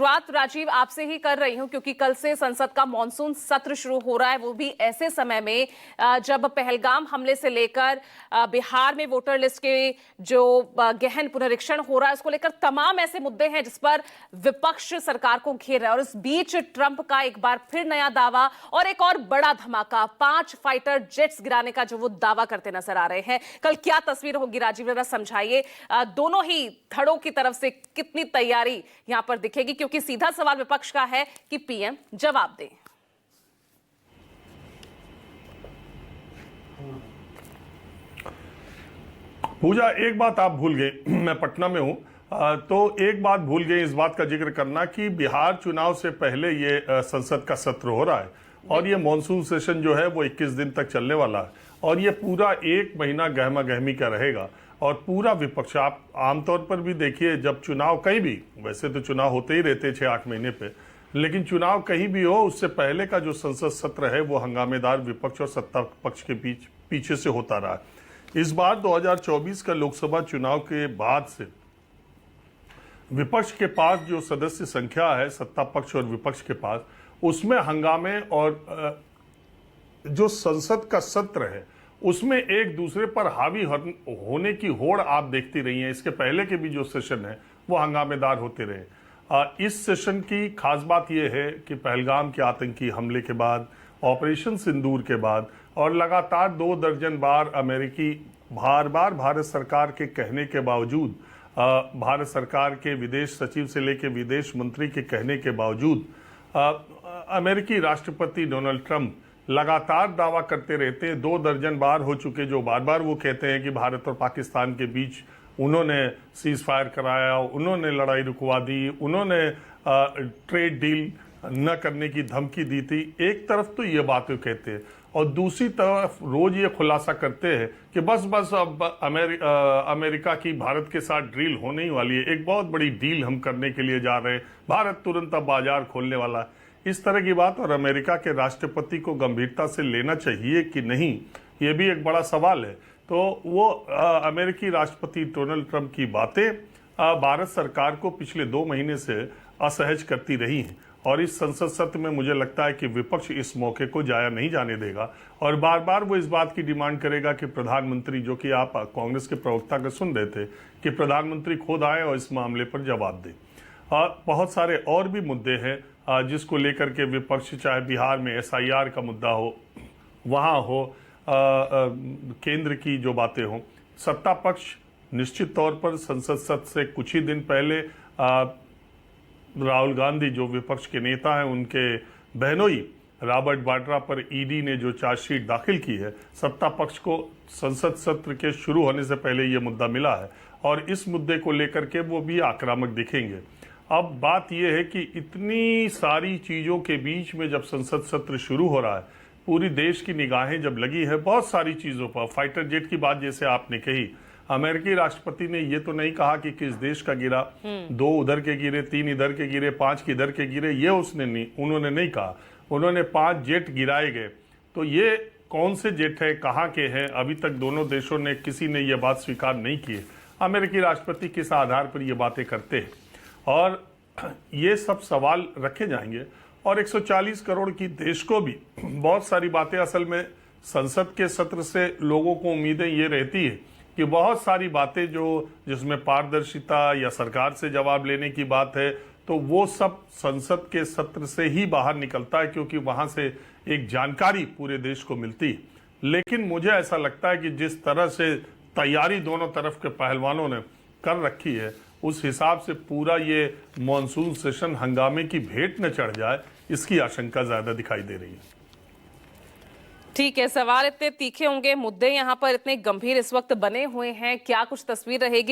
शुरुआत राजीव आपसे ही कर रही हूं क्योंकि कल से संसद का मॉनसून सत्र शुरू हो रहा है, वो भी ऐसे समय में जब पहलगाम हमले से लेकर बिहार में वोटर लिस्ट के जो गहन पुनरीक्षण हो रहा है उसको लेकर तमाम ऐसे मुद्दे हैं जिस पर विपक्ष सरकार को घेर रहा है। और इस बीच ट्रंप का एक बार फिर नया दावा और एक और बड़ा धमाका, 5 फाइटर जेट्स गिराने का जो वो दावा करते नजर आ रहे हैं। कल क्या तस्वीर होगी राजीव, जरा समझाइए, दोनों ही धड़ों की तरफ से कितनी तैयारी यहां पर दिखेगी, क्योंकि सीधा सवाल विपक्ष का है कि पीएम जवाब दें। पूजा, एक बात आप भूल गए, मैं पटना में हूं, तो एक बात भूल गए इस बात का जिक्र करना कि बिहार चुनाव से पहले ये संसद का सत्र हो रहा है और ये मॉनसून सेशन जो है वो 21 दिन तक चलने वाला है और ये पूरा 1 महीना गहमा गहमी का रहेगा। और पूरा विपक्ष, आप आमतौर पर भी देखिए, जब चुनाव कहीं भी, वैसे तो चुनाव होते ही रहते 6-8 महीने पे, लेकिन चुनाव कहीं भी हो उससे पहले का जो संसद सत्र है वो हंगामेदार विपक्ष और सत्ता पक्ष के पीछे से होता रहा है। इस बार 2024 का लोकसभा चुनाव के बाद से विपक्ष के पास जो सदस्य संख्या है, सत्ता पक्ष और विपक्ष के पास, उसमें हंगामे और जो संसद का सत्र है उसमें एक दूसरे पर हावी होने की होड़ आप देखती रही हैं। इसके पहले के भी जो सेशन है वो हंगामेदार होते रहे। इस सेशन की खास बात यह है कि पहलगाम के आतंकी हमले के बाद, ऑपरेशन सिंदूर के बाद और लगातार 2 दर्जन बार अमेरिकी बार भारत सरकार के कहने के बावजूद, भारत सरकार के विदेश सचिव से लेकर विदेश मंत्री के कहने के बावजूद, अमेरिकी राष्ट्रपति डोनाल्ड ट्रंप लगातार दावा करते रहते हैं। 2 दर्जन बार हो चुके जो बार बार वो कहते हैं कि भारत और पाकिस्तान के बीच उन्होंने सीज फायर कराया, उन्होंने लड़ाई रुकवा दी, उन्होंने ट्रेड डील न करने की धमकी दी थी। एक तरफ तो ये बातें कहते हैं और दूसरी तरफ रोज ये खुलासा करते हैं कि बस अब अमेरिका की भारत के साथ डील होने ही वाली है, एक बहुत बड़ी डील हम करने के लिए जा रहे हैं, भारत तुरंत अब बाजार खोलने वाला है। इस तरह की बात, और अमेरिका के राष्ट्रपति को गंभीरता से लेना चाहिए कि नहीं, ये भी एक बड़ा सवाल है। तो वो अमेरिकी राष्ट्रपति डोनाल्ड ट्रंप की बातें भारत सरकार को पिछले 2 महीने से असहज करती रही हैं और इस संसद सत्र में मुझे लगता है कि विपक्ष इस मौके को जाया नहीं जाने देगा और बार बार वो इस बात की डिमांड करेगा कि प्रधानमंत्री, जो कि आप कांग्रेस के प्रवक्ता का सुन रहे थे, कि प्रधानमंत्री खुद आए और इस मामले पर जवाब दे। बहुत सारे और भी मुद्दे हैं जिसको लेकर के विपक्ष, चाहे बिहार में SIR का मुद्दा हो, वहाँ हो, केंद्र की जो बातें हों, सत्ता पक्ष निश्चित तौर पर संसद सत्र से कुछ ही दिन पहले राहुल गांधी, जो विपक्ष के नेता हैं, उनके बहनोई रॉबर्ट वाड्रा पर ED ने जो चार्जशीट दाखिल की है, सत्ता पक्ष को संसद सत्र के शुरू होने से पहले ये मुद्दा मिला है और इस मुद्दे को लेकर के वो भी आक्रामक दिखेंगे। अब बात यह है कि इतनी सारी चीज़ों के बीच में जब संसद सत्र शुरू हो रहा है, पूरी देश की निगाहें जब लगी है बहुत सारी चीज़ों पर, फाइटर जेट की बात जैसे आपने कही, अमेरिकी राष्ट्रपति ने ये तो नहीं कहा कि किस देश का गिरा, 2 उधर के गिरे, 3 इधर के गिरे, 5 किधर के गिरे, ये उन्होंने नहीं कहा। उन्होंने 5 जेट गिराए गए। तो ये कौन से जेट है, कहाँ के हैं, अभी तक दोनों देशों ने, किसी ने ये बात स्वीकार नहीं की है। अमेरिकी राष्ट्रपति किस आधार पर ये बातें करते हैं और ये सब सवाल रखे जाएंगे। और 140 करोड़ की देश को भी बहुत सारी बातें, असल में संसद के सत्र से लोगों को उम्मीदें ये रहती है कि बहुत सारी बातें जिसमें पारदर्शिता या सरकार से जवाब लेने की बात है, तो वो सब संसद के सत्र से ही बाहर निकलता है क्योंकि वहां से एक जानकारी पूरे देश को मिलती है। लेकिन मुझे ऐसा लगता है कि जिस तरह से तैयारी दोनों तरफ के पहलवानों ने कर रखी है, उस हिसाब से पूरा ये मॉनसून सेशन हंगामे की भेंट न चढ़ जाए, इसकी आशंका ज्यादा दिखाई दे रही है। ठीक है, सवाल इतने तीखे होंगे, मुद्दे यहाँ पर इतने गंभीर इस वक्त बने हुए हैं, क्या कुछ तस्वीर रहेगी।